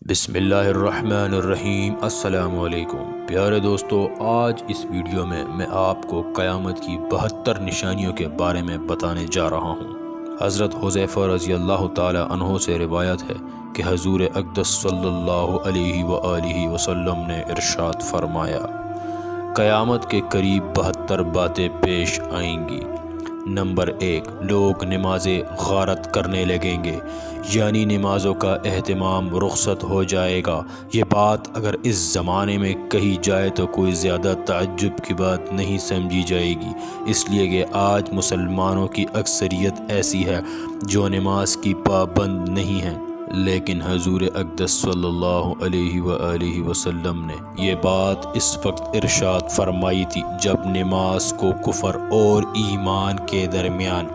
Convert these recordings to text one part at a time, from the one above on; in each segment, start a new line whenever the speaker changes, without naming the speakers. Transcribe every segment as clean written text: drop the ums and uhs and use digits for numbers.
بسم اللہ الرحمن الرحیم۔ السلام علیکم پیارے دوستو، آج اس ویڈیو میں آپ کو قیامت کی 72 نشانیوں کے بارے میں بتانے جا رہا ہوں۔ حضرت حذیفہ رضی اللہ تعالی عنہ سے روایت ہے کہ حضور اقدس صلی اللہ علیہ وآلہ وسلم نے ارشاد فرمایا، قیامت کے قریب 72 باتیں پیش آئیں گی۔ نمبر 1، لوگ نمازیں غارت کرنے لگیں گے، یعنی نمازوں کا اہتمام رخصت ہو جائے گا۔ یہ بات اگر اس زمانے میں کہی جائے تو کوئی زیادہ تعجب کی بات نہیں سمجھی جائے گی، اس لیے کہ آج مسلمانوں کی اکثریت ایسی ہے جو نماز کی پابند نہیں ہے، لیکن حضور اقدس صلی اللہ علیہ وآلہ وسلم نے یہ بات اس وقت ارشاد فرمائی تھی جب نماز کو کفر اور ایمان کے درمیان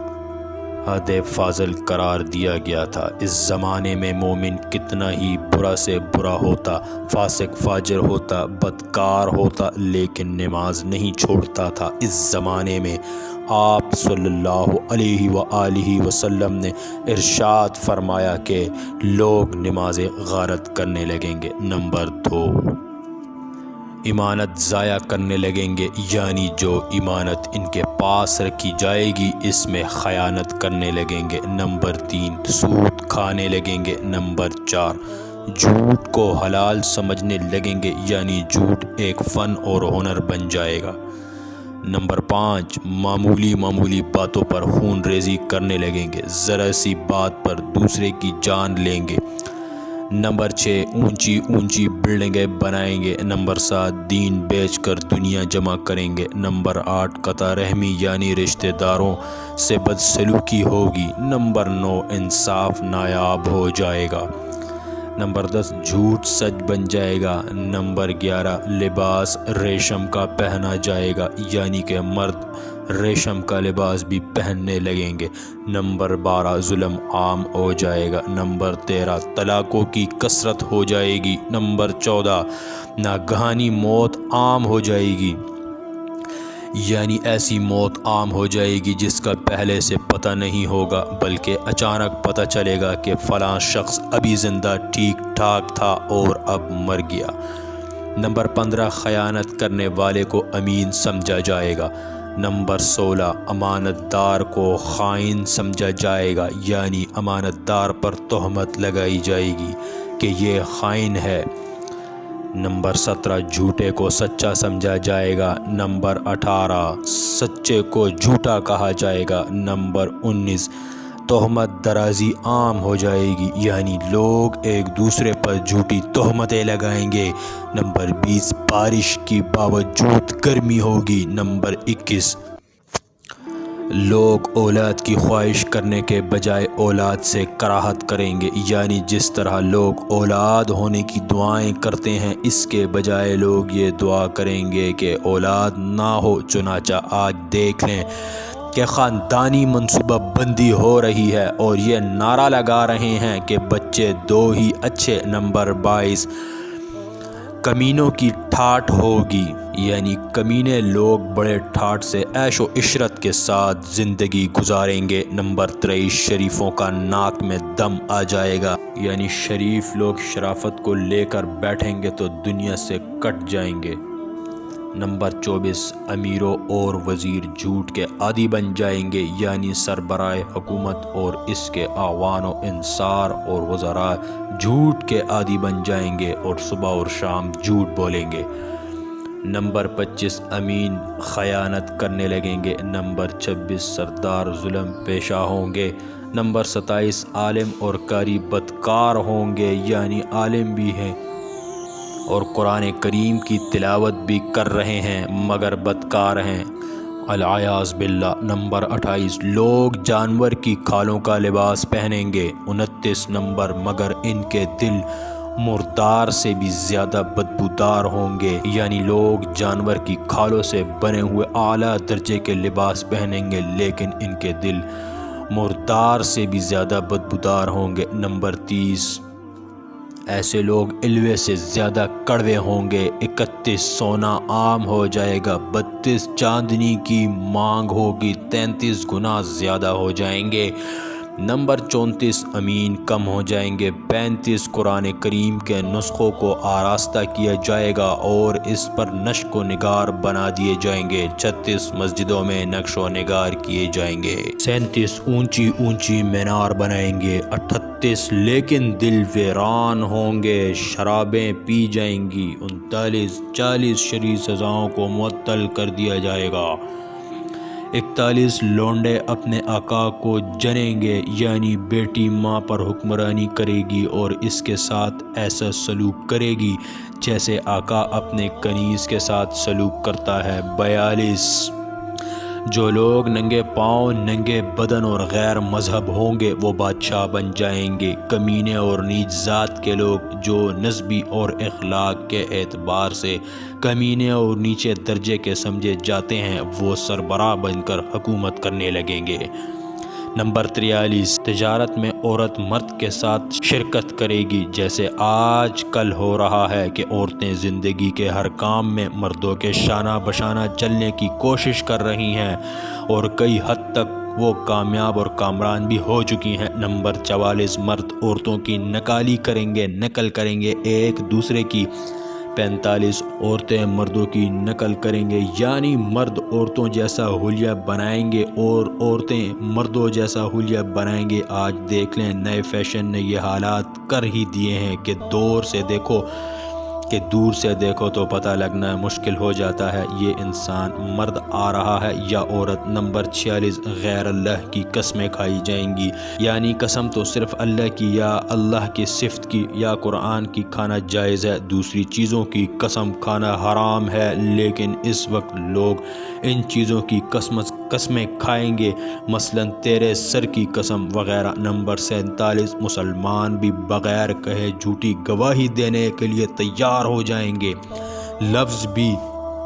حد فاضل قرار دیا گیا تھا۔ اس زمانے میں مومن کتنا ہی برا سے برا ہوتا، فاسق فاجر ہوتا، بدکار ہوتا، لیکن نماز نہیں چھوڑتا تھا۔ اس زمانے میں آپ صلی اللہ علیہ وآلہ وسلم نے ارشاد فرمایا کہ لوگ نمازیں غارت کرنے لگیں گے۔ نمبر 2، امانت ضائع کرنے لگیں گے، یعنی جو امانت ان کے پاس رکھی جائے گی اس میں خیانت کرنے لگیں گے۔ نمبر 3، سود کھانے لگیں گے۔ نمبر 4، جھوٹ کو حلال سمجھنے لگیں گے، یعنی جھوٹ ایک فن اور ہنر بن جائے گا۔ نمبر 5، معمولی باتوں پر خون ریزی کرنے لگیں گے، ذرا سی بات پر دوسرے کی جان لیں گے۔ نمبر 6، اونچی بلڈنگیں بنائیں گے۔ نمبر 7، دین بیچ کر دنیا جمع کریں گے۔ نمبر 8، قطع رحمی یعنی رشتہ داروں سے بدسلوکی ہوگی۔ نمبر 9، انصاف نایاب ہو جائے گا۔ نمبر 10، جھوٹ سچ بن جائے گا۔ نمبر 11، لباس ریشم کا پہنا جائے گا، یعنی کہ مرد ریشم کا لباس بھی پہننے لگیں گے۔ نمبر 12، ظلم عام ہو جائے گا۔ نمبر 13، طلاقوں کی کثرت ہو جائے گی۔ نمبر 14، ناگہانی موت عام ہو جائے گی، یعنی ایسی موت عام ہو جائے گی جس کا پہلے سے پتہ نہیں ہوگا، بلکہ اچانک پتہ چلے گا کہ فلاں شخص ابھی زندہ ٹھیک ٹھاک تھا اور اب مر گیا۔ نمبر 15، خیانت کرنے والے کو امین سمجھا جائے گا۔ نمبر 16، امانت دار کو خائن سمجھا جائے گا، یعنی امانت دار پر تہمت لگائی جائے گی کہ یہ خائن ہے۔ نمبر 17، جھوٹے کو سچا سمجھا جائے گا۔ نمبر 18، سچے کو جھوٹا کہا جائے گا۔ نمبر 19، تہمت درازی عام ہو جائے گی، یعنی لوگ ایک دوسرے پر جھوٹی تہمتیں لگائیں گے۔ نمبر 20، بارش کی باوجود گرمی ہوگی۔ نمبر 21، لوگ اولاد کی خواہش کرنے کے بجائے اولاد سے کراہت کریں گے، یعنی جس طرح لوگ اولاد ہونے کی دعائیں کرتے ہیں اس کے بجائے لوگ یہ دعا کریں گے کہ اولاد نہ ہو۔ چنانچہ آج دیکھ لیں کہ خاندانی منصوبہ بندی ہو رہی ہے اور یہ نعرہ لگا رہے ہیں کہ بچے 2 ہی اچھے۔ نمبر 22، کمینوں کی ٹھاٹھ ہوگی، یعنی کمینے لوگ بڑے ٹھاٹھ سے عیش و عشرت کے ساتھ زندگی گزاریں گے۔ نمبر 23، شریفوں کا ناک میں دم آ جائے گا، یعنی شریف لوگ شرافت کو لے کر بیٹھیں گے تو دنیا سے کٹ جائیں گے۔ نمبر 24، امیروں اور وزیر جھوٹ کے عادی بن جائیں گے، یعنی سربراہ حکومت اور اس کے اعوان و انصار اور وزراء جھوٹ کے عادی بن جائیں گے اور صبح اور شام جھوٹ بولیں گے۔ نمبر 25، امین خیانت کرنے لگیں گے۔ نمبر 26، سردار ظلم پیشہ ہوں گے۔ نمبر 27، عالم اور قاری بدکار ہوں گے، یعنی عالم بھی ہیں اور قرآن کریم کی تلاوت بھی کر رہے ہیں مگر بدکار ہیں، العیاذ باللہ۔ نمبر 28، لوگ جانور کی کھالوں کا لباس پہنیں گے۔ 29 نمبر، مگر ان کے دل مردار سے بھی زیادہ بدبودار ہوں گے، یعنی لوگ جانور کی کھالوں سے بنے ہوئے اعلیٰ درجے کے لباس پہنیں گے لیکن ان کے دل مردار سے بھی زیادہ بدبودار ہوں گے۔ نمبر 30، ایسے لوگ الوے سے زیادہ کڑوے ہوں گے۔ 31، سونا عام ہو جائے گا۔ 32، چاندنی کی مانگ ہوگی، 33 گنا زیادہ ہو جائیں گے۔ नंबर 34 अमीन कम हो जाएंगे। 35 कुरान करीम के नुस्खों को आरास्ता किया जाएगा और इस पर नक्श व निगार बना दिए जाएंगे। 36 मस्जिदों में नक्श व निगार किए जाएंगे। 37 ऊंची ऊंची मीनार बनाएंगे। 38 लेकिन दिल वीरान होंगे, शराबें पी जाएंगी। 39 40 शरीर सज़ाओं को मुअत्तल कर दिया जाएगा। 41 लौंडे अपने आका को जनेंगे, यानी बेटी माँ पर हुक्मरानी करेगी और इसके साथ ऐसा सलूक करेगी जैसे आका अपने कनीज़ के साथ सलूक करता है। 42 जो लोग नंगे पाँव, नंगे बदन और गैर मजहब होंगे वो बादशाह बन जाएंगे। कमीने और नीच ज़ात के लोग जो नस्बी और अखलाक के एतबार से कमीने और नीचे दर्जे के समझे जाते हैं वो सरबराह बनकर हुकूमत करने लगेंगे। नंबर 43 तिजारत में औरत मर्द के साथ शिरकत करेगी, जैसे आज कल हो रहा है कि औरतें ज़िंदगी के हर काम में मर्दों के शाना बशाना चलने की कोशिश कर रही हैं और कई हद तक वो कामयाब और कामरान भी हो चुकी हैं। नंबर 44 मर्द औरतों की नकाली करेंगे, नकल करेंगे एक दूसरे की। 45 औरतें मर्दों की नकल करेंगे, यानी मर्द औरतों जैसा हुलिया बनाएंगे और औरतें मर्दों जैसा हुलिया बनाएंगे। आज देख लें नए फैशन ने ये हालात कर ही दिए हैं कि दूर से देखो तो पता लगना मुश्किल हो जाता है ये इंसान मर्द आ रहा है या औरत। नंबर 46 गैर अल्लाह की कस्में खाई जाएंगी, यानी कसम तो सिर्फ अल्लाह की या अल्लाह की सिफत की या कुरान की खाना जायज़ है, दूसरी चीज़ों की कसम खाना हराम है। लेकिन इस वक्त लोग इन चीज़ों की कस्में खाएंगे, मसलन तेरे सर की कसम वगैरह। नंबर 47 मुसलमान भी बग़ैर कहे झूठी गवाही देने के लिए तैयार हो जाएंगे। लफ्ज़ भी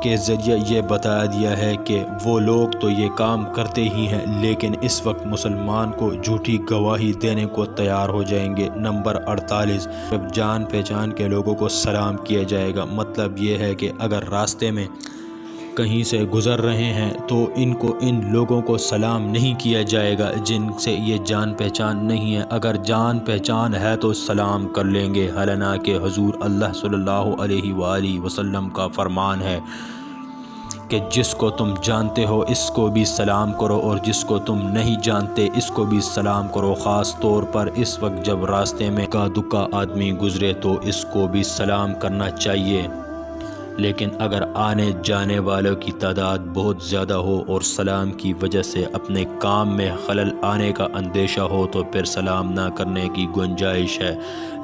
के ज़रिए ये बता दिया है कि वो लोग तो ये काम करते ही हैं, लेकिन इस वक्त मुसलमान को झूठी गवाही देने को तैयार हो जाएंगे। नंबर 48 जब जान पहचान के लोगों को सलाम किया जाएगा, मतलब ये है कि अगर रास्ते में कहीं से गुज़र रहे हैं तो इन लोगों को सलाम नहीं किया जाएगा जिनसे ये जान पहचान नहीं है। अगर जान पहचान है तो सलाम कर लेंगे, हालांकि हुज़ूर अल्लाह सल्लल्लाहु अलैहि वसल्लम का फरमान है कि जिसको तुम जानते हो इसको भी सलाम करो और जिसको तुम नहीं जानते इसको भी सलाम करो। ख़ास तौर पर इस वक्त जब रास्ते में का दुका आदमी गुज़रे तो इसको भी सलाम करना चाहिए। लेकिन अगर आने जाने वालों की तादाद बहुत ज़्यादा हो और सलाम की वजह से अपने काम में खलल आने का अंदेशा हो तो फिर सलाम ना करने की गुंजाइश है।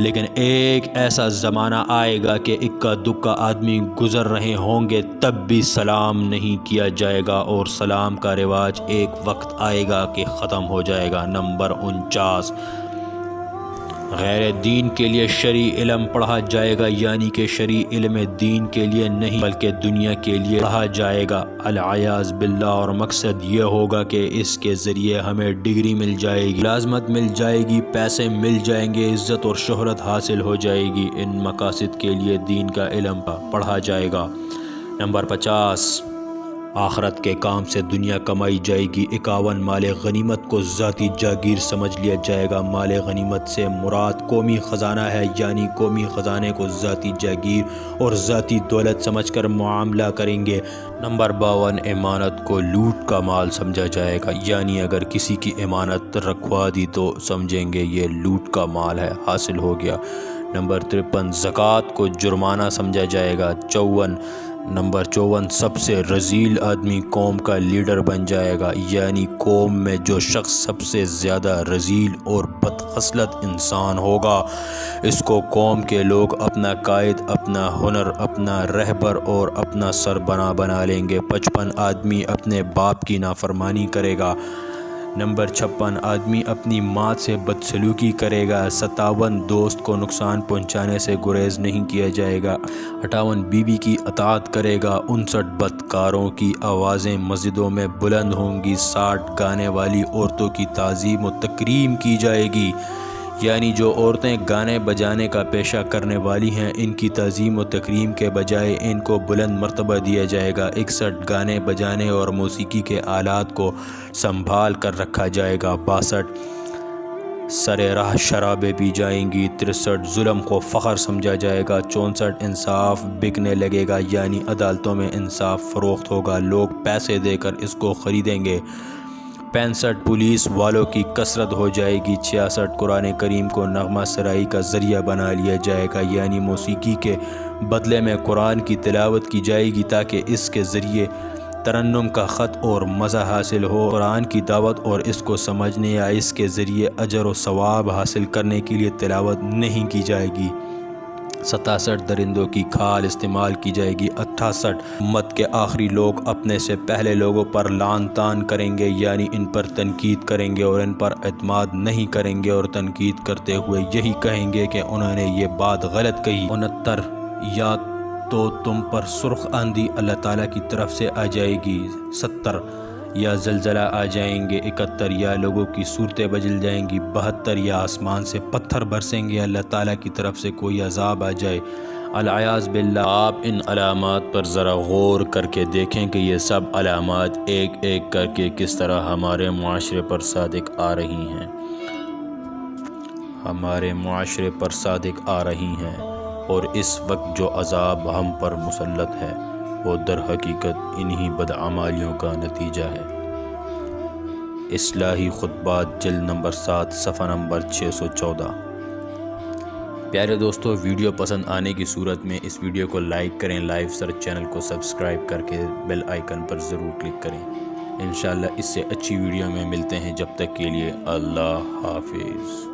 लेकिन एक ऐसा ज़माना आएगा कि इक्का दुक्का आदमी गुज़र रहे होंगे तब भी सलाम नहीं किया जाएगा और सलाम का रिवाज एक वक्त आएगा कि ख़त्म हो जाएगा। नंबर 49 गैर दीन के लिए शरई इल्म पढ़ा जाएगा, यानी कि शरई इल्म दीन के लिए नहीं बल्कि दुनिया के लिए पढ़ा जाएगा। अल-आयाज़ बिल्लाह, और मकसद ये होगा कि इसके ज़रिए हमें डिग्री मिल जाएगी, मुलाज़मत मिल जाएगी, पैसे मिल जाएंगे, इज़्ज़त और शोहरत हासिल हो जाएगी। इन मकासद के लिए दीन का इल्म पढ़ा जाएगा। नंबर 50 आखरत के काम से दुनिया कमाई जाएगी। 51 माल गनीमत को ज़ाती जागीर समझ लिया जाएगा। माल गनीमत से मुराद कौमी ख़जाना है, यानी कौमी ख़जाने को ज़ाती जागीर और ज़ाती दौलत समझकर मुआमला करेंगे। नंबर 52 इमानत को लूट का माल समझा जाएगा, यानी अगर किसी की इमानत रखवा दी तो समझेंगे ये लूट का माल है, हासिल हो गया। नंबर 53 ज़कात को जुर्माना समझा जाएगा। नंबर 54 सबसे रजील आदमी कौम का लीडर बन जाएगा, यानी कौम में जो शख्स सबसे ज़्यादा रजील और बदखसलत इंसान होगा इसको कौम के लोग अपना कायद, अपना हुनर, अपना रहबर और अपना सरबराह बना लेंगे। 55 आदमी अपने बाप की नाफरमानी करेगा। नंबर 56 आदमी अपनी माँ से बदसलूकी करेगा। 57 दोस्त को नुकसान पहुँचाने से गुरेज नहीं किया जाएगा। 58 बीवी की अताअत करेगा। 59 बदकारों की आवाज़ें मस्जिदों में बुलंद होंगी। 60 गाने वाली औरतों की ताज़ीम व तकरीम की जाएगी, यानी जो औरतें गाने बजाने का पेशा करने वाली हैं इनकी ताज़ीम व तकरीम के बजाय इनको बुलंद मर्तबा दिया जाएगा। 61 गाने बजाने और मौसीकी के आलात को संभाल कर रखा जाएगा। 62 सरे राह शराबें पी जाएंगी। 63 जुल्म को फ़ख्र समझा जाएगा। 64 इंसाफ बिकने लगेगा, यानी अदालतों में इंसाफ फ़रोख्त होगा, लोग पैसे देकर इसको ख़रीदेंगे। 65 पुलिस वालों की कसरत हो जाएगी। 66 कुरान करीम को नगमा सराई का ज़रिया बना लिया जाएगा, यानी मौसीकी के बदले में कुरान की तिलावत की जाएगी ताकि इसके ज़रिए तरन्नुम का ख़त और मज़ा हासिल हो। कुरान की दावत और इसको समझने या इसके ज़रिए अजर व सवाब हासिल करने के लिए तिलावत नहीं की जाएगी। 67 दरिंदों की खाल इस्तेमाल की जाएगी। 68 उम्मत के आखिरी लोग अपने से पहले लोगों पर लान तान करेंगे, यानी इन पर तनकीद करेंगे और इन पर एतमाद नहीं करेंगे और तनकीद करते हुए यही कहेंगे कि उन्होंने ये बात गलत कही। 69 या तो तुम पर सुर्ख आंधी अल्लाह ताला की तरफ से आ जाएगी। 70 या ज़लज़ला आ जाएंगे। 71 या लोगों की सूरतें बदल जाएंगी। 72 या आसमान से पत्थर बरसेंगे, अल्लाह ताला की तरफ से कोई अजाब आ जाए। अल-अयाज़ बिल्लाह। आप इन अलामात पर ज़रा गौर करके देखें कि ये सब अलामात एक एक करके किस तरह हमारे मुआशरे पर सादिक आ रही हैं, हमारे मुआशरे पर सादिक आ रही हैं। और इस वक्त जो अजाब हम पर मुसल्लत है वो दर हकीकत इन्हीं बदअमालियों का नतीजा है। इस्लाही खुतबात जिल्द नंबर 7 सफ़ा नंबर 614। प्यारे दोस्तों, वीडियो पसंद आने की सूरत में इस वीडियो को लाइक करें, लाइव सर्च चैनल को सब्सक्राइब करके बेल आइकन पर ज़रूर क्लिक करें। इंशाअल्लाह इससे अच्छी वीडियो में मिलते हैं। जब तक के लिए अल्लाह हाफिज़।